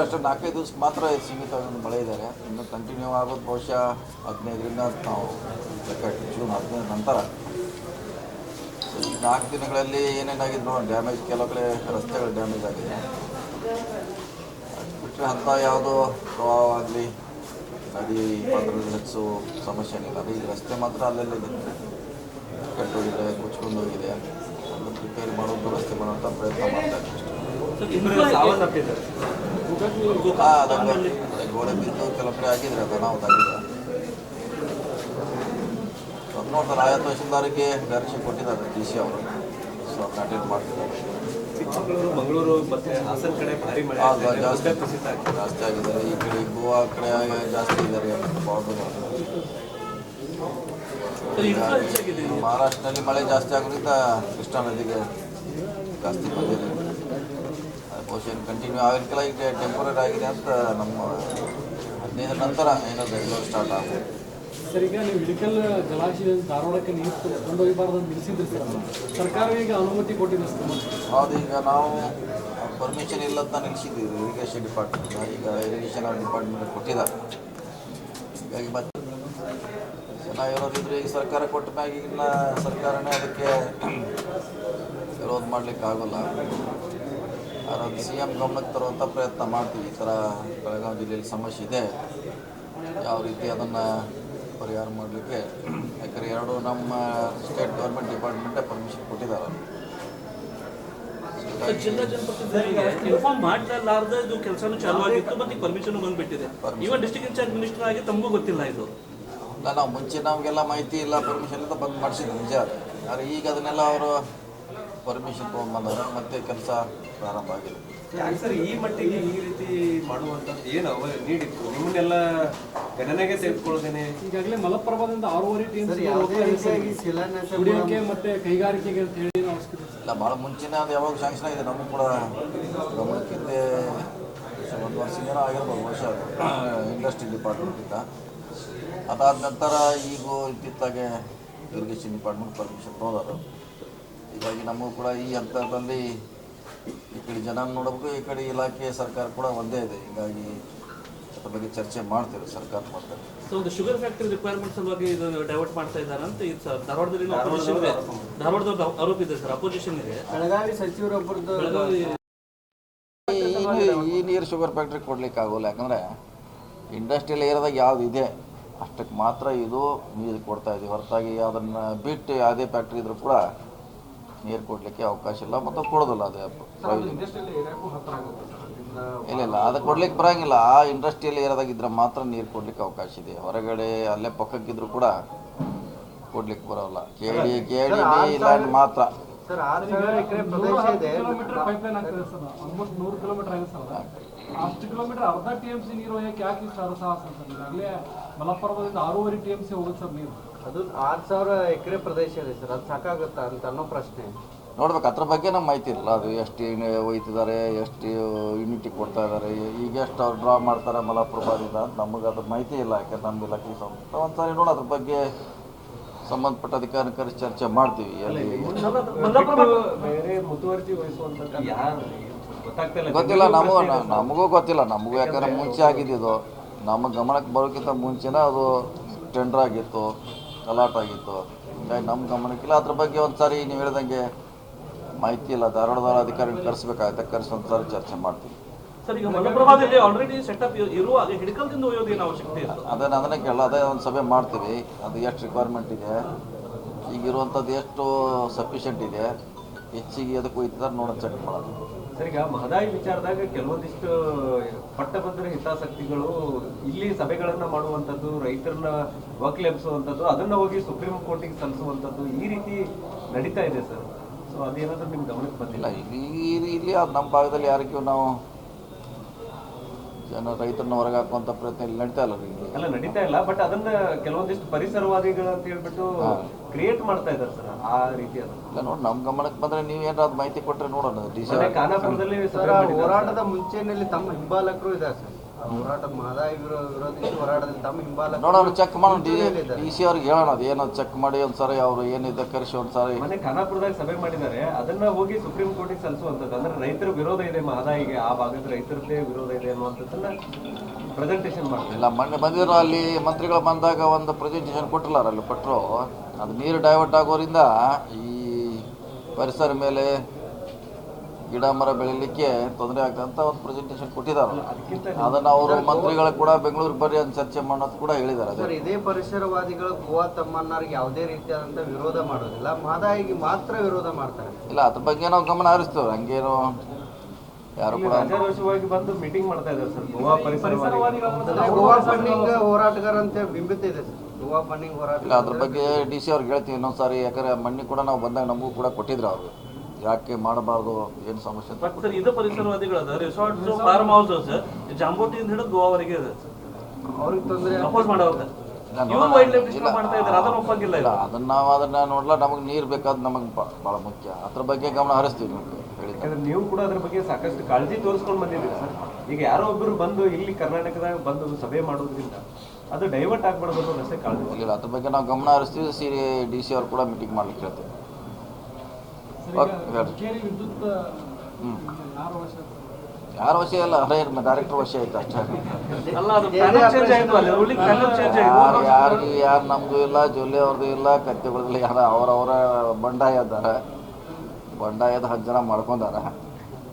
ಅಷ್ಟೇ 4-5 ದಿವಸ ಮಾತ್ರ ಸೀಮಿತವಾದ ಮಳೆ ಇದ್ದಾರೆ. ಇನ್ನು ಕಂಟಿನ್ಯೂ ಆಗೋದು ಬಹುಶಃ 15ರಿಂದ ನಾವು ಜೂನ್ 15 ನಂತರ. ಈ 4 ದಿನಗಳಲ್ಲಿ ಏನೇನಾಗಿದೆ ನೋಡಿ, ಡ್ಯಾಮೇಜ್ ಕೆಲವು ಕಡೆ ರಸ್ತೆಗಳು ಡ್ಯಾಮೇಜ್ ಆಗಿದೆ. ಬಿಟ್ಟರೆ ಅಂಥ ಯಾವುದೋ ಪ್ರವಾಹ ಆಗಲಿ ನದಿ ಪಾತ್ರದಲ್ಲಿ ಹೆಚ್ಚು ಸಮಸ್ಯೆ ಏನಿಲ್ಲ. ಅದೇ ಈ ರಸ್ತೆ ಮಾತ್ರ ಅಲ್ಲಲ್ಲಿ ಕೆಟ್ಟೋಗಿದೆ, ಮುಚ್ಕೊಂಡು ಹೋಗಿದೆ. ಅದನ್ನು ರಿಪೇರಿ ಮಾಡೋದು, ರಸ್ತೆ ಮಾಡುವಂಥ ಪ್ರಯತ್ನ ಮಾಡ್ತಾ ಇದ್ದೀವಿ. ಅದನ್ನು ಗೋಡೆ ಬಿದ್ದು ಕೆಲವು ಕಡೆ ಆಗಿದ್ರೆ ಅದು ಅನಾಹುತಾಗಿದೆ. ಅದು ನೋಡ್ತಾರೆ, ಆಯಾ ತಹಶೀಲ್ದಾರಿಗೆ ಡೈರೆಕ್ಷನ್ ಕೊಟ್ಟಿದ್ದಾರೆ DC ಅವರು. ಸೊ ಅದನ್ನ ಅಟೆಂಡ್ ಮಾಡ್ತಿದ್ದಾರೆ. ಚಿಕ್ಕಮಗಳೂರು, ಮಂಗಳೂರು ಮತ್ತು ಹಾಸನ ಕಡೆ ಭಾರಿ ಮಳೆ ಜಾಸ್ತಿ ಆಗಿದ್ದಾರೆ. ಈ ಕಡೆ ಗೋವಾ ಕಡೆ ಜಾಸ್ತಿ ಇದ್ದಾರೆ. ಮಹಾರಾಷ್ಟ್ರದಲ್ಲಿ ಮಳೆ ಜಾಸ್ತಿ ಆಗೋದ್ರಿಂದ ಕೃಷ್ಣಾ ನದಿಗೆ ಜಾಸ್ತಿ ಬಂದಿದೆ. ಬಹುಶಃ ಕಂಟಿನ್ಯೂ ಆಗಿರ್ತಿಲ್ಲ, ಈಗ ಟೆಂಪರರಿ ಆಗಿದೆ ಅಂತ ನಮ್ಮ 15 ನಂತರ ಏನೋ ರೆಗ್ಯುಲರ್ ಸ್ಟಾರ್ಟ್ ಆಗುತ್ತೆ. ಸರ್, ಈಗ ನೀವು ಇಳಕಲ್ ಜಲಾಶಯ ಧಾರವಾಡಕ್ಕೆ ನೀರು ಕೊಂಡೊಯ್ಯಬಾರ್ದು ಅಂತ ನಿಲ್ಲಿಸಿದ್ರಿ ಸರ್. ಸರ್ಕಾರ ಈಗ ಅನುಮತಿ ಕೊಟ್ಟಿದೆ ಸರ್. ಹೌದು, ಈಗ ನಾವು ಪರ್ಮಿಷನ್ ಇಲ್ಲ ಅಂತ ನಿಲ್ಲಿಸಿದ್ದೀವಿ ಇರಿಗೇಷನ್ ಡಿಪಾರ್ಟ್ಮೆಂಟ್. ಈಗ ಇರಿಗೇಷನ್ ಡಿಪಾರ್ಟ್ಮೆಂಟ್ ಕೊಟ್ಟಿದ್ದಾರೆ. ಹೀಗಾಗಿ ಮತ್ತೆ ಚೆನ್ನಾಗಿರೋದಿದ್ರೆ ಈಗ ಸರ್ಕಾರ ಕೊಟ್ಟ ಮ್ಯಾಗ ಈಗಿನ ಸರ್ಕಾರನೇ ಅದಕ್ಕೆ ವಿರೋಧ ಮಾಡಲಿಕ್ಕೆ ಆಗೋಲ್ಲ. ಅದನ್ನು CM ಗಮನಕ್ಕೆ ತರುವಂಥ ಪ್ರಯತ್ನ ಮಾಡ್ತೀವಿ. ಈ ಥರ ಬೆಳಗಾವಿ ಜಿಲ್ಲೆಯಲ್ಲಿ ಸಮಸ್ಯೆ ಇದೆ, ಯಾವ ರೀತಿ ಅದನ್ನು ಪರಿಹಾರ ಮಾಡಲಿಕ್ಕೆ. ಯಾಕಂದರೆ ಎರಡು ನಮ್ಮ ಸ್ಟೇಟ್ ಗೌರ್ಮೆಂಟ್ ಡಿಪಾರ್ಟ್ಮೆಂಟೇ ಪರ್ಮಿಷನ್ ಕೊಟ್ಟಿದ್ದಾರೆ. ಜಿಲ್ಲಾ ಜನಪ್ರತಿನಿಧಿಗಳಿಗೆ ಇನ್ಫಾರ್ಮ್ ಮಾಡಲಾರ್ದ ಇದು ಕೆಲಸನೂ ಚಾಲೂ ಆಗಿತ್ತು ಮತ್ತು ಪರ್ಮಿಷನ್ ಬಂದುಬಿಟ್ಟಿದೆ. ಇವನ್ ಡಿಸ್ಟ್ರಿಕ್ಟ್ ಇನ್ಚಾರ್ಜ್ ಮಿನಿಸ್ಟರ್ ಆಗಿ ತಮಗೂ ಗೊತ್ತಿಲ್ಲ ಇದು. ಇಲ್ಲ, ನಾವು ಮುಂಚೆ ನಮಗೆಲ್ಲ ಮಾಹಿತಿ ಇಲ್ಲ, ಪರ್ಮಿಷನ್ ಇಂದ ಬಂದು ಮಾಡಿಸಿದ್ರು ನಿಜ. ಆದರೆ ಈಗ ಅದನ್ನೆಲ್ಲ ಅವರು ಪರ್ಮಿಷನ್ ತೊಗೊಂಡ್ಬಂದಾರೆ, ಮತ್ತೆ ಕೆಲಸ ಪ್ರಾರಂಭ ಆಗಿದೆ. ಸರ್, ಈ ಮಟ್ಟಿಗೆ ಈ ರೀತಿ ಮಾಡುವಂಥದ್ದು ಏನು ನೀಡಿತ್ತು? ನಿಮ್ಮನ್ನೆಲ್ಲ ಗಣನೆಗೆ ತೆಗೆದುಕೊಳ್ಳೋದೇನೆ. ಈಗಾಗಲೇ ಮಲಪ್ರಭಾದಿಂದ 6 TMC ಮತ್ತೆ ಕೈಗಾರಿಕೆಗೆ ಅಂತ ಹೇಳಿ ಅವಶ್ಯಕತೆ ಇಲ್ಲ. ಭಾಳ ಮುಂಚೆನೇ ಅದು ಯಾವಾಗ ಶಾಂಕ್ಷನ್ ಆಗಿದೆ, ನಮಗೂ ಕೂಡ ಗಮನಕ್ಕಿಂತ 1 ವರ್ಷ ಆಗಿರ್ಬೋದು ಬಹುಶಃ ಇಂಡಸ್ಟ್ರಿ ಡಿಪಾರ್ಟ್ಮೆಂಟಿಂದ. ಅದಾದ ನಂತರ ಈಗ ಇತ್ತಿತ್ತಾಗೆ ಇರಿಗೇಷನ್ ಡಿಪಾರ್ಟ್ಮೆಂಟ್ ಪರ್ಮಿಷನ್ ತೊಗೊಂಡರು. ಹೀಗಾಗಿ ನಮಗೂ ಕೂಡ ಈ ಹಂತದಲ್ಲಿ ಈ ಕಡೆ ಜನ ನೋಡಬೇಕು, ಈ ಕಡೆ ಇಲಾಖೆ ಸರ್ಕಾರ ಕೂಡ ಒಂದೇ ಇದೆ. ಹೀಗಾಗಿ ಅದ್ರ ಬಗ್ಗೆ ಚರ್ಚೆ ಮಾಡ್ತೇವೆ ಸರ್ಕಾರ ಮಾಡ್ತಾರೆ. ಸೊ ಒಂದು ಶುಗರ್ ಫ್ಯಾಕ್ಟರಿ ರಿಕ್ವೈರ್ಮೆಂಟ್ ಸಲುವಾಗಿ ಇದನ್ನು ಡೈವರ್ಟ್ ಮಾಡ್ತಾ ಇದ್ದಾರೆ ಅಂತ ಇದು ಸರ್ ಧಾರವಾಡದಲ್ಲಿ ಧಾರವಾಡದ ಆರೋಪ ಇದೆ ಸರ್. ಅಪೋಸಿಷನ್ ಇದೆ. ಬೆಳಗಾವಿ ಸಚಿವರೊಬ್ಬರದ್ದು ಈ ನೀರು ಶುಗರ್ ಫ್ಯಾಕ್ಟ್ರಿ ಕೊಡ್ಲಿಕ್ಕೆ ಆಗೋಲ್ಲ. ಯಾಕಂದರೆ ಇಂಡಸ್ಟ್ರಿಯಲ್ ಏರಿಯಾದಾಗ ಯಾವ್ದು ಇದೆ ಅಷ್ಟಕ್ಕೆ ಮಾತ್ರ ಇದು ನೀರು ಕೊಡ್ತಾ ಇದ್ದೀವಿ. ಹೊರತಾಗಿ ಅದನ್ನು ಬಿಟ್ಟು ಯಾವುದೇ ಫ್ಯಾಕ್ಟ್ರಿ ಇದ್ರೂ ಕೂಡ ನೀರು ಕೊಡಲಿಕ್ಕೆ ಅವಕಾಶ ಇಲ್ಲ ಮತ್ತು ಕೊಡೋದಿಲ್ಲ. ಅದೇ ಇಲ್ಲ, ಅದು ಕೊಡ್ಲಿಕ್ಕೆ ಬರೋಂಗಿಲ್ಲ. ಆ ಇಂಡಸ್ಟ್ರಿಯಲ್ ಏರಿಯಾದಾಗ ಇದ್ರೆ ಮಾತ್ರ ನೀರು ಕೊಡ್ಲಿಕ್ಕೆ ಅವಕಾಶ ಇದೆ. ಹೊರಗಡೆ ಅಲ್ಲೇ ಪಕ್ಕಕ್ಕಿದ್ರು ಕೂಡ ಕೊಡ್ಲಿಕ್ಕೆ ಬರೋಲ್ಲ. KD ಲ್ಯಾಂಡ್ ಮಾತ್ರ. ಸರ್, 6,000 ಎಕರೆ ಪ್ರದೇಶ ಇದೆ. ಪೈಪ್ಲೈನ್ ಆಗ್ತದೆ ಸರ್. ಆಲ್ಮೋಸ್ಟ್ 100 ಕಿಲೋಮೀಟರ್ ಆಗಿದೆ ಸರ್. ಅಷ್ಟು ಕಿಲೋಮೀಟರ್ ಅರ್ಧ TMC ನೀರು ಹೋಗಕ್ಕೆ ಯಾಕೆ ಸಾಹಸ ಸರ್? ಈಗಾಗಲೇ ಮಲಪ್ರಭಾದಿಂದ 6.5 TMC ಹೋಗುತ್ತೆ ಸರ್ ನೀರು. ಅದು 6,000 ಎಕರೆ ಪ್ರದೇಶ ಇದೆ ಸರ್. ಅದು ಸಾಕಾಗುತ್ತಾ ಅಂತ ಅನ್ನೋ ಪ್ರಶ್ನೆ ನೋಡ್ಬೇಕು. ಅದ್ರ ಬಗ್ಗೆ ನಮ್ಗೆ ಮಾಹಿತಿ ಇಲ್ಲ. ಅದು ಎಷ್ಟು ಒಯ್ತಿದ್ದಾರೆ, ಎಷ್ಟು ಯೂನಿಟಿಗೆ ಕೊಡ್ತಾ ಇದ್ದಾರೆ, ಈಗ ಎಷ್ಟು ಅವ್ರು ಡ್ರಾ ಮಾಡ್ತಾರೆ ಮಲಪ್ರಭಾದಿಂದ ಅಂತ ನಮಗೆ ಅದ್ರ ಮಾಹಿತಿ ಇಲ್ಲ. ಯಾಕಂದ್ರೆ ನಮ್ಮ ಇಲಾಖೆ ಒಂದ್ಸಾರಿ ನೋಡಿ ಅದ್ರ ಬಗ್ಗೆ ಸಂಬಂಧಪಟ್ಟ ಅಧಿಕಾರಿ ಕರೆಸಿ ಚರ್ಚೆ ಮಾಡ್ತೀವಿ. ಗೊತ್ತಿಲ್ಲ, ನಮಗೂ ಗೊತ್ತಿಲ್ಲ. ನಮಗೂ ಯಾಕಂದ್ರೆ ಮುಂಚೆ ಆಗಿದ್ದು ನಮ್ಮ ಗಮನಕ್ಕೆ ಬರೋಕ್ಕಿಂತ ಮುಂಚೆನೇ ಅದು ಟೆಂಡರ್ ಆಗಿತ್ತು, ಅಲಾಟ್ ಆಗಿತ್ತು. ಹೀಗಾಗಿ ನಮ್ಮ ಗಮನಕ್ಕಿಲ್ಲ. ಅದ್ರ ಬಗ್ಗೆ ಒಂದ್ಸಾರಿ ನೀವು ಹೇಳ್ದಂಗೆ ಮಾಹಿತಿ ಇಲ್ಲ. ಧಾರವಾಡದ ಅಧಿಕಾರಿ ಕರೆಸ್ಬೇಕಾಗುತ್ತೆ, ಕರೆಸಿ ಒಂದ್ಸಾರಿ ಚರ್ಚೆ ಮಾಡ್ತೀವಿ. ಸರ್, ಈಗ ಮಲಪ್ರಭಾದಲ್ಲಿ ಆಲ್ರೆಡಿ ಸೆಟಪ್ ಇರುವಾಗ ಹಿಡ್ಕಲ್ದಿಂದ ಒಯ್ಯೋದೇನು ಅವಶ್ಯಕತೆ ಇಲ್ಲ. ಅದನ್ನೇ ಕೇಳಲ್ಲ. ಅದೇ ಒಂದು ಸಭೆ ಮಾಡ್ತೀವಿ. ಅದು ಎಷ್ಟು ರಿಕ್ವೈರ್ಮೆಂಟ್ ಇದೆ, ಈಗಿರುವಂಥದ್ದು ಎಷ್ಟು ಸಫಿಷಿಯೆಂಟ್ ಇದೆ, ಹೆಚ್ಚಿಗೆ ಅದಕ್ಕೆ ಒಯ್ತಿದ್ದಾರೆ ನೋಡೋದು ಚೆಕ್ ಮಾಡೋದು. ಸರ್, ಈಗ ಮಹದಾಯಿ ವಿಚಾರದಾಗ ಕೆಲವೊಂದಿಷ್ಟು ಪಟ್ಟಭದ್ರ ಹಿತಾಸಕ್ತಿಗಳು ಇಲ್ಲಿ ಸಭೆಗಳನ್ನು ಮಾಡುವಂಥದ್ದು, ರೈತರನ್ನ ವಕ್ಲೆಬ್ಸುವಂಥದ್ದು, ಅದನ್ನು ಹೋಗಿ ಸುಪ್ರೀಂ ಕೋರ್ಟಿಗೆ ಸಲ್ಲಿಸುವಂಥದ್ದು ಈ ರೀತಿ ನಡೀತಾ ಇದೆ ಸರ್. ಸೊ ಅದೇನಾದ್ರೂ ನಿಮ್ಮ ಗಮನಕ್ಕೆ ಬಂದಿಲ್ಲ? ಇಲ್ಲಿ ಅದು ನಮ್ಮ ಭಾಗದಲ್ಲಿ ಯಾರಿಗೂ ನಾವು ರೈತರನ್ನ ಹೊರಗೆ ಹಾಕುವಂಥ ಪ್ರಯತ್ನ ಇಲ್ಲಿ ನಡೀತಾ ಇಲ್ಲ. ಅಲ್ಲ, ನಡೀತಾ ಇಲ್ಲ. ಬಟ್ ಅದನ್ನ ಕೆಲವೊಂದಿಷ್ಟು ಪರಿಸರವಾದಿಗಳು ಅಂತ ಹೇಳ್ಬಿಟ್ಟು ಕ್ರಿಯೇಟ್ ಮಾಡ್ತಾ ಇದ್ದಾರೆ ಸರ್. ಆ ರೀತಿ ಇಲ್ಲ ನೋಡಿ, ನಮ್ಮ ಗಮನಕ್ಕೆ ಬಂದರೆ ನೀವು ಏನಾದ್ರು ಮಾಹಿತಿ ಕೊಟ್ಟರೆ ನೋಡೋಣ. ಖಾನಾಪುರದಲ್ಲಿ ಹೋರಾಟದ ಮುಂಚೆಯಲ್ಲಿ ತಮ್ಮ ಹಿಂಬಾಲಕರು ಇದ್ದಾರೆ ಸರ್. ಹೋರಾಟ ಮಹದಾಯಿ ವಿರೋಧಿಸಿ ಹೋರಾಟದಲ್ಲಿ ತಮ್ಮ ಹಿಂಬಾಲ ನೋಡೋಣ, ಚೆಕ್ ಮಾಡೋಣ. ಡಿ ಸಿ ಅವ್ರಿಗೆ ಹೇಳೋಣ, ಅದು ಏನೋ ಚೆಕ್ ಮಾಡಿ ಒಂದ್ಸಾರಿ ಅವ್ರು ಏನಿದೆ ಕರೆಸಿ ಒಂದ್ಸಾರಿ. ಮೊನ್ನೆ ಖಾನಾಪುರದಾಗ ಸಭೆ ಮಾಡಿದ್ದಾರೆ, ಅದನ್ನ ಹೋಗಿ ಸುಪ್ರೀಂ ಕೋರ್ಟಿಗೆ ಸಲ್ಲಿಸುವಂಥದ್ದು. ಅಂದ್ರೆ ರೈತರ ವಿರೋಧ ಇದೆ ಮಹದಾಯಿಗೆ, ಆ ಭಾಗದ ರೈತರದ್ದೇ ವಿರೋಧ ಇದೆ ಅನ್ನುವಂಥದ್ದನ್ನ ಪ್ರೆಸೆಂಟೇಷನ್ ಮಾಡ್ತಾರೆ. ಇಲ್ಲ, ಮೊನ್ನೆ ಬಂದಿರೋ ಅಲ್ಲಿ ಮಂತ್ರಿಗಳು ಬಂದಾಗ ಒಂದು ಪ್ರೆಸೆಂಟೇಷನ್ ಕೊಟ್ಟಿಲ್ಲ, ಅಲ್ಲಿ ಕೊಟ್ಟರು. ಅದು ನೀರು ಡೈವರ್ಟ್ ಆಗೋದ್ರಿಂದ ಈ ಪರಿಸರ ಮೇಲೆ ಗಿಡ ಮರ ಬೆಳಿಲಿಕ್ಕೆ ತೊಂದರೆ ಆಗ್ತದೆ ಅಂತ ಒಂದು ಪ್ರೆಸೆಂಟೇಷನ್ ಕೊಟ್ಟಿದ್ದಾರೆ. ಅದನ್ನು ಅವರು ಮಂತ್ರಿಗಳು ಕೂಡ ಬೆಂಗಳೂರಿಗೆ ಬರ್ರಿ ಅಂತ ಚರ್ಚೆ ಮಾಡೋದು ಕೂಡ ಹೇಳಿದ್ದಾರೆ. ಸರ್, ಇದೇ ಪರಿಸರವಾದಿಗಳು ಗೋವಾ ತಮ್ಮಣ್ಣರಿಗೆ ಯಾವುದೇ ರೀತಿಯಾದಂಥ ವಿರೋಧ ಮಾಡೋದಿಲ್ಲ, ಮಹದಾಯಿಗೆ ಮಾತ್ರ ವಿರೋಧ ಮಾಡ್ತಾರೆ. ಇಲ್ಲ, ಅದ್ರ ಬಗ್ಗೆ ನಾವು ಗಮನ ಹರಿಸ್ತೇವೆ. ಹಂಗೇನು ಯಾರು ಕೂಡ ರಾಜಾರೋಷವಾಗಿ ಬಂದು ಮೀಟಿಂಗ್ ಮಾಡ್ತಾ ಇದ್ದಾರೆ ಸರ್. ಗೋವಾ ಪರಿಸರವಾದಿಗಳು ಗೋವಾ ಫಂಡಿಂಗ್ ಹೋರಾಟಗಾರ ಅಂತ ಬಿಂಬಿತ ಇದೆ ಸರ್, ಗೋವಾ ಫಂಡಿಂಗ್ ಹೋರಾಟ. ಇಲ್ಲ, ಅದ್ರ ಬಗ್ಗೆ ಡಿ ಸಿ ಅವ್ರಿಗೆ ಹೇಳ್ತೀವಿ ಇನ್ನೊಂದ್ಸಾರಿ. ಯಾಕಂದ್ರೆ ಮಣ್ಣಿ ಕೂಡ ನಾವು ಬಂದಾಗ ನಮಗೂ ಕೂಡ ಕೊಟ್ಟಿದ್ರು ಅವರು, ಯಾಕೆ ಮಾಡಬಾರ್ದು, ಏನು ಸಮಸ್ಯೆ ಅಂತ. ಬಟ್ ಸರ್, ಇದು ಪರಿಸರವಾದಿಗಳು ಅದ ರೆಸಾರ್ಟ್ಸ್ ಫಾರ್ಮ್ ಹೌಸ್ ಸರ್ ಜಾಂಬೋಟಿಯಿಂದ ಹಿಡಿದು ಗೋವಾವರೆಗೆ ಇದೆ ಸರ್. ಅವ್ರಿಗೆ ತೊಂದರೆ ಅಪೋಸ್ ಮಾಡೋದು ಇವ್ರು ವೈಲ್ಡ್ ಲೈಫ್ ಡಿಸ್ಟರ್ಬ್ ಮಾಡ್ತಾ ಇದ್ದಾರೆ, ಅದನ್ನ ಒಪ್ಪಂಗಿಲ್ಲ. ಇಲ್ಲ, ಅದನ್ನ ನಾವು ಅದನ್ನ ನೋಡ್ಲ, ನಮಗೆ ನೀರು ಬೇಕಾದ್ ನಮಗೆ ಭಾಳ ಮುಖ್ಯ. ಅದ್ರ ಬಗ್ಗೆ ಗಮನ ಹರಿಸ್ತೀವಿ ನಿಮಗೆ ಹೇಳಿದ್ರೆ. ಯಾಕಂದ್ರೆ ನೀವು ಕೂಡ ಅದ್ರ ಬಗ್ಗೆ ಸಾಕಷ್ಟು ಕಾಳಜಿ ತೋರಿಸ್ಕೊಂಡು ಬಂದಿದ್ದೀರಿ ಸರ್. ಈಗ ಯಾರೋ ಒಬ್ಬರು ಬಂದು ಇಲ್ಲಿ ಕರ್ನಾಟಕದಾಗ ಬಂದು ಸಭೆ ಮಾಡೋದ್ರಿಂದ ಅದು ಡೈವರ್ಟ್ ಆಗ್ಬಾರ್ದು ಅನ್ನೋದಷ್ಟೇ ಕಾಳಜಿ. ಇಲ್ಲ, ಅದ್ರ ಬಗ್ಗೆ ನಾವು ಗಮನ ಹರಿಸ್ತೀವಿ. ಡಿ ಸಿ ಅವ್ರು ಕೂಡ ಮೀಟಿಂಗ್ ಮಾಡ್ಲಿಕ್ಕೆ ಹೇಳ್ತೀವಿ. ವಿದ್ಯುತ್ ಯಾರ ವಶ ಇಲ್ಲ, ಡೈರೆಕ್ಟರ್ ವಶ ಐತೆ ಅಷ್ಟೇ. ಅಲ್ಲ, ಅದು ಪ್ಯಾನಲ್ ಚೇಂಜ್ ಆಯ್ತು, ಅಲ್ಲಿ ರೂಲಿಂಗ್ ಪ್ಯಾನಲ್ ಚೇಂಜ್ ಆಯ್ತು. ಯಾರು ನಮ್ದು ಇಲ್ಲ, ಜೊಲ್ಲೆ ಅವ್ರದ್ದು ಇಲ್ಲ, ಕತ್ತೆಗಳದಿಲ್ಲ, ಯಾರು ಅವರವರ ಬಂಡಾಯ ಇದ್ದಾರೆ. ಬಂಡಾಯದ 10 ಜನ ಮಾಡ್ಕೊಂಡಾರ,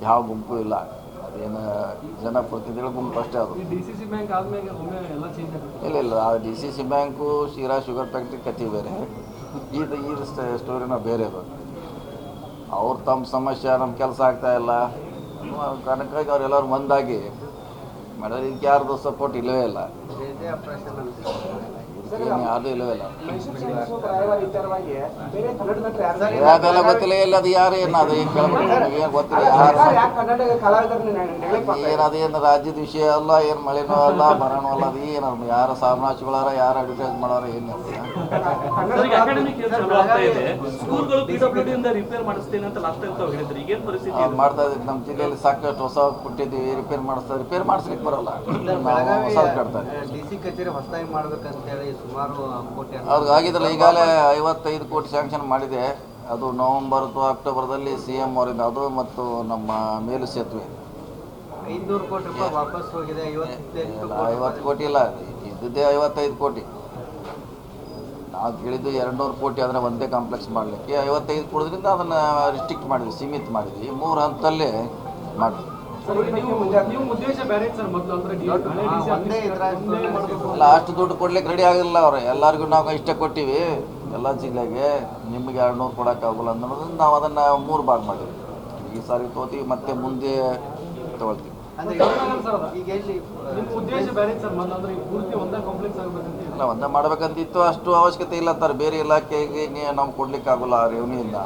ಯಾವ ಗುಂಪು ಇಲ್ಲ. ಅದೇನು ಜನಪ್ರತಿನಿಧಿಗಳ ಗುಂಪು ಅಷ್ಟೇ ಅದು. DCC ಬ್ಯಾಂಕ್ ಆದ್ಮೇಲೆ ಒಮ್ಮೆ ಎಲ್ಲ ಚೇಂಜ್ ಆಗುತ್ತೆ. ಇಲ್ಲ, ಆ DCC ಬ್ಯಾಂಕು, ಶೀರಾ ಶುಗರ್ ಫ್ಯಾಕ್ಟ್ರಿ ಕತ್ತಿ ಬೇರೆ, ಈ ಸ್ಟೋರಿನ ಬೇರೆ ಅದು. ಅವ್ರು ತಮ್ಮ ಸಮಸ್ಯೆ, ನಮ್ಮ ಕೆಲಸ ಆಗ್ತಾ ಇಲ್ಲ ಕಾರಣಕ್ಕಾಗಿ ಅವರೆಲ್ಲರೂ ಮಂದಾಗಿ ಮಾಡಿದ್ರೆ ಇದಕ್ಕೆ ಯಾರ್ದು ಸಪೋರ್ಟ್ ಇಲ್ಲವೇ ಇಲ್ಲ. ಯಾರ್ದು ಇಲ್ಲವೇ ಇಲ್ಲ. ಅದೆಲ್ಲ ಗೊತ್ತಿಲ್ಲ. ಇಲ್ಲ, ಅದು ಯಾರು ಏನು ಅದು ಏನು ಕೇಳ್ಬೇಕು, ಏನು ಗೊತ್ತಿಲ್ಲ. ಏನದು ಏನು ರಾಜ್ಯದ ವಿಷಯ ಅಲ್ಲ, ಏನು ಮಳೆನೂ ಅಲ್ಲ, ಬರೋಣೂ ಅಲ್ಲ. ಅದು ಏನು ಯಾರು ಸಾಮ್ರಾಜ್ಯಗಳಾರ, ಯಾರು ಅಡ್ವರ್ಟೈಸ್ ಮಾಡೋರ, ಏನು ಅಕಾಡೆಮಿಕ್ ಚಲೋ ಆಗ್ತಾ ಇದೆ. ಸ್ಕೂಲ್ಗಳು PWD ಇಂದ ರಿಪೇರ್ ಮಾಡಿಸ್ತೇನೆ ಅಂತ ಲಾಸ್ಟ್ ಟೈಮ್ ತಾವು ಹೇಳಿದ್ರಿ, ಈಗೇನು ಪರಿಸ್ಥಿತಿ ಇದೆ? ಮಾಡ್ತಾ ಇದ್ದೀವಿ. ನಮ್ಮ ಜಿಲ್ಲೆಯಲ್ಲಿ ಸಾಕಷ್ಟು ಹೊಸ ಕೊಟ್ಟಿದ್ದೀವಿ. ರಿಪೇರ್ ಮಾಡಿಸ್ಲಿಕ್ಕೆ ಬರೋಲ್ಲ, ಹೊಸ ಕಟ್ತಾರೆ. DC ಕಚೇರಿ ಹೊಸದಾಗಿ ಮಾಡ್ಬೇಕಂತೇಳಿ ಸುಮಾರು ಕೋಟಿ ಅವ್ರಿಗೆ ಆಗಿದ್ರಲ್ಲ, ಈಗಾಗಲೇ 55 ಕೋಟಿ ಸ್ಯಾಂಕ್ಷನ್ ಮಾಡಿದೆ. ಅದು ನವೆಂಬರ್ ಅಥವಾ ಅಕ್ಟೋಬರ್ದಲ್ಲಿ CM ಅವರಿಂದ ಅದು, ಮತ್ತು ನಮ್ಮ ಮೇಲು ಸೇತುವೆ 500 ಕೋಟಿ ರೂಪಾಯಿ ವಾಪಸ್ ಹೋಗಿದೆ. 50 ಕೋಟಿ ಇಲ್ಲ, ಇದ್ದದ್ದೇ 55 ಕೋಟಿ. ನಾವು ಕೇಳಿದ್ದು 200 ಕೋಟಿ ಆದರೆ ಒಂದೇ ಕಾಂಪ್ಲೆಕ್ಸ್ ಮಾಡಲಿಕ್ಕೆ 55 ಕೊಡೋದ್ರಿಂದ ಅದನ್ನು ರಿಸ್ಟ್ರಿಕ್ಟ್ ಮಾಡಿದ್ವಿ, ಸೀಮಿತ ಮಾಡಿದ್ವಿ. 3 ಹಂತದಲ್ಲೇ ಮಾಡಿದ್ವಿ. ನೀವು ಉದ್ದೇಶ ಬೇರೆ ಸರ್, ಮೊದಲು ಅಂದ್ರೆ ಇಲ್ಲ, ಅಷ್ಟು ದುಡ್ಡು ಕೊಡ್ಲಿಕ್ಕೆ ರೆಡಿ ಆಗಿಲ್ಲ ಅವ್ರು. ಎಲ್ಲರಿಗೂ ನಾವು ಇಷ್ಟೇ ಕೊಟ್ಟಿವಿ ಎಲ್ಲ ಜಿಲ್ಲೆಗೆ, ನಿಮಗೆ 200 ಕೊಡೋಕ್ಕಾಗಲ್ಲ ಅನ್ನೋದ್ರಿಂದ ನಾವು ಅದನ್ನು 3 ಭಾಗ ಮಾಡಿದ್ವಿ. ಈ ಸಾರಿ ತಗೋತೀವಿ, ಮತ್ತೆ ಮುಂದೆ ತಗೊಳ್ತೀವಿ. ಈಗ ಎಲ್ಲಿ ನಿಮ್ಮ ಉದ್ದೇಶ ಬೇರೆ ಸರ್, ಮೊದಲು ಅಂದ್ರೆ ಪೂರ್ತಿ ಒಂದೇ ಕಾಂಪ್ಲೆಕ್ಸ್ ಆಗಬೇಕಂತ ಇಲ್ಲ, ಒಂದೇ ಮಾಡ್ಬೇಕಂತಿತ್ತು. ಅಷ್ಟು ಅವಶ್ಯಕತೆ ಇಲ್ಲ ಅಂತಾರೆ. ಬೇರೆ ಇಲಾಖೆಗೆ ನಾವು ಕೊಡ್ಲಿಕ್ಕೆ ಆಗೋಲ್ಲ ಆ ರೆವೆನ್ಯೂಯಿಂದ.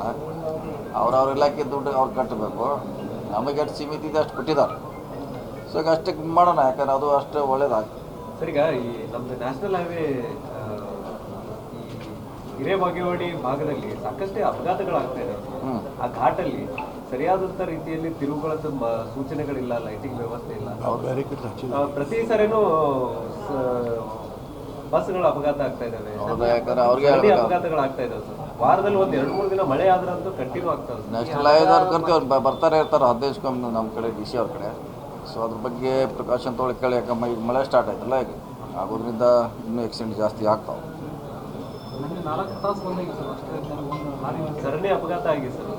ಅವ್ರವ್ರ ಇಲಾಖೆ ದುಡ್ಡು ಅವ್ರು ಕಟ್ಟಬೇಕು. ನಮಗೆ ಎಷ್ಟು ಸೀಮಿತ ಇದೆ ಅಷ್ಟು ಕೊಟ್ಟಿದ್ದಾರೆ. ಸೊ ಈಗ ಅಷ್ಟಕ್ಕೆ ಮಾಡೋಣ, ಯಾಕಂದ್ರೆ ಅದು ಅಷ್ಟು ಒಳ್ಳೇದಾಗ್ತದೆ. ಸರ್, ಈಗ ಈ ನಮ್ದು ನ್ಯಾಷನಲ್ ಹೈವೇ ಹಿರೇಬಾಗೇವಾಡಿ ಭಾಗದಲ್ಲಿ ಸಾಕಷ್ಟೇ ಅಪಘಾತಗಳಾಗ್ತಾ ಇದೆ. ಆ ಘಾಟಲ್ಲಿ ಸರಿಯಾದಂಥ ರೀತಿಯಲ್ಲಿ ತಿರುವುಗಳದ್ದು ಸೂಚನೆಗಳಿಲ್ಲ, ಲೈಟಿಂಗ್ ವ್ಯವಸ್ಥೆ ಇಲ್ಲ. ಪ್ರತಿ ಸರಿನೂ ಬಸ್ಗಳ ಅಪಘಾತ ಆಗ್ತಾ ಇದ್ದಾವೆ, ಯಾಕಂದ್ರೆ ಅವ್ರಿಗೆ ಅಪಘಾತಗಳಾಗ್ತಾ ಇದಾವೆ ಸರ್. ವಾರದಲ್ಲಿ 1-2-3 ದಿನ ಮಳೆ ಆದ್ರಂತೂ ಕಂಟಿನ್ಯೂ ಆಗ್ತದೆ. ನ್ಯಾಷನಲ್ ಹೈವೇದವ್ರು ಕರ್ತೀವಿ, ಅವ್ರು ಬರ್ತಾರೆ ಇರ್ತಾರೆ 15 ಕಮ್ಮಿ ನಮ್ಮ ಕಡೆ DC ಅವ್ರ ಕಡೆ. ಸೊ ಅದ್ರ ಬಗ್ಗೆ ಪ್ರಿಕಾಷನ್ ತೊಗೊಳಕ್ಕೆ ಹೇಳಿ, ಯಾಕಮ್ಮ ಈಗ ಮಳೆ ಸ್ಟಾರ್ಟ್ ಆಯ್ತಲ್ಲ, ಈಗ ಆಗೋದ್ರಿಂದ ಇನ್ನೂ ಆಕ್ಸಿಡೆಂಟ್ ಜಾಸ್ತಿ ಆಗ್ತಾವೆ. 4 ತಾಸು ಬಂದಿದೆ ಸರ್, ಅಷ್ಟೇ ಸರಣಿ ಅಪಘಾತ ಆಗಿದೆ ಸರ್.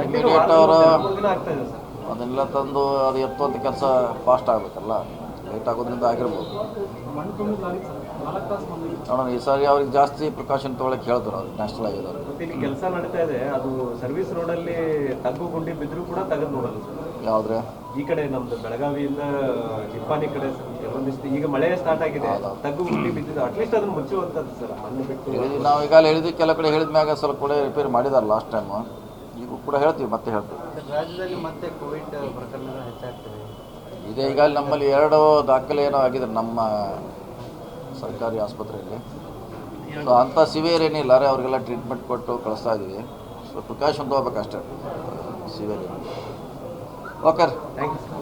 ಇಮಿಡಿಯೇಟ್ ಅವರು ದಿನ ಆಗ್ತಾ ಇದೆ ಸರ್. ಅದನ್ನೆಲ್ಲ ತಂದು ಅದು ಎತ್ತುವಂಥ ಕೆಲಸ ಫಾಸ್ಟ್ ಆಗಬೇಕಲ್ಲ, ಲೇಟ್ ಆಗೋದ್ರಿಂದ ಆಗಿರ್ಬೋದು. ಮಣ್ಣು ತುಂಬ ಲಾರಿ ಸರ್, 4 ತಾಸು ಬಂದಿದೆ. ನೋಡೋಣ, ಈ ಸಾರಿ ಅವ್ರಿಗೆ ಜಾಸ್ತಿ ಪ್ರಿಕಾಷನ್ ತೊಗೊಳಕ್ಕೆ ಹೇಳ್ತಾರೆ ಅವ್ರು ನ್ಯಾಷನಲ್ ಹೈವೇದವ್ರು. ಮತ್ತೆ ಇಲ್ಲಿ ಕೆಲಸ ನಡೀತಾ ಇದೆ, ಅದು ಸರ್ವಿಸ್ ರೋಡಲ್ಲಿ ತಗ್ಗು ಗುಂಡಿ ಬಿದ್ದರೂ ಕೂಡ ತೆಗೆದು ನೋಡಲ್ಲ ಸರ್. ಯಾವುದ್ರೆ ಈ ಕಡೆ ನಮ್ದು ಬೆಳಗಾವಿಯಿಂದ ನಿಪ್ಪಾಣಿ ಕಡೆ ಕೆಲವೊಂದಿಷ್ಟು ಈಗ ಮಳೆ ಸ್ಟಾರ್ಟ್ ಆಗಿದೆ, ತಗ್ಗು ಗುಂಡಿ ಬಿದ್ದಿದ್ದು. ಅಟ್ಲೀಸ್ಟ್ ಅದನ್ನು ಮುಚ್ಚುವಂಥದ್ದು ಸರ್, ಮಣ್ಣು ಬಿಟ್ಟು. ನಾವು ಈಗಾಗಲೇ ಹೇಳಿದ್ವಿ, ಕೆಲ ಕಡೆ ಹೇಳಿದ ಮ್ಯಾಗ ಸ್ವಲ್ಪ ಕೂಡ ರಿಪೇರಿ ಮಾಡಿದಾರೆ ಲಾಸ್ಟ್ ಟೈಮು. ಈಗ ಕೂಡ ಹೇಳ್ತೀವಿ, ಮತ್ತೆ ಹೇಳ್ತೀವಿ. ರಾಜ್ಯದಲ್ಲಿ ಮತ್ತೆ ಕೋವಿಡ್ ಪ್ರಕರಣಗಳು ಹೆಚ್ಚಾಗ್ತವೆ. ಇದೇ ಈಗಾಗಲೇ ನಮ್ಮಲ್ಲಿ 2 ದಾಖಲೆ ಏನೋ ಆಗಿದೆ ನಮ್ಮ ಸರ್ಕಾರಿ ಆಸ್ಪತ್ರೆಯಲ್ಲಿ. ಸೊ ಅಂಥ ಸಿವಿಯರ್ ಏನಿಲ್ಲ ರೀ, ಅವ್ರಿಗೆಲ್ಲ ಟ್ರೀಟ್ಮೆಂಟ್ ಕೊಟ್ಟು ಕಳಿಸ್ತಾ ಇದ್ದೀವಿ. ಸೊ ಪ್ರಿಕಾಷನ್ ತೊಗೋಬೇಕಷ್ಟೇ, ಸಿವಿಯರ್. Okay, thank you.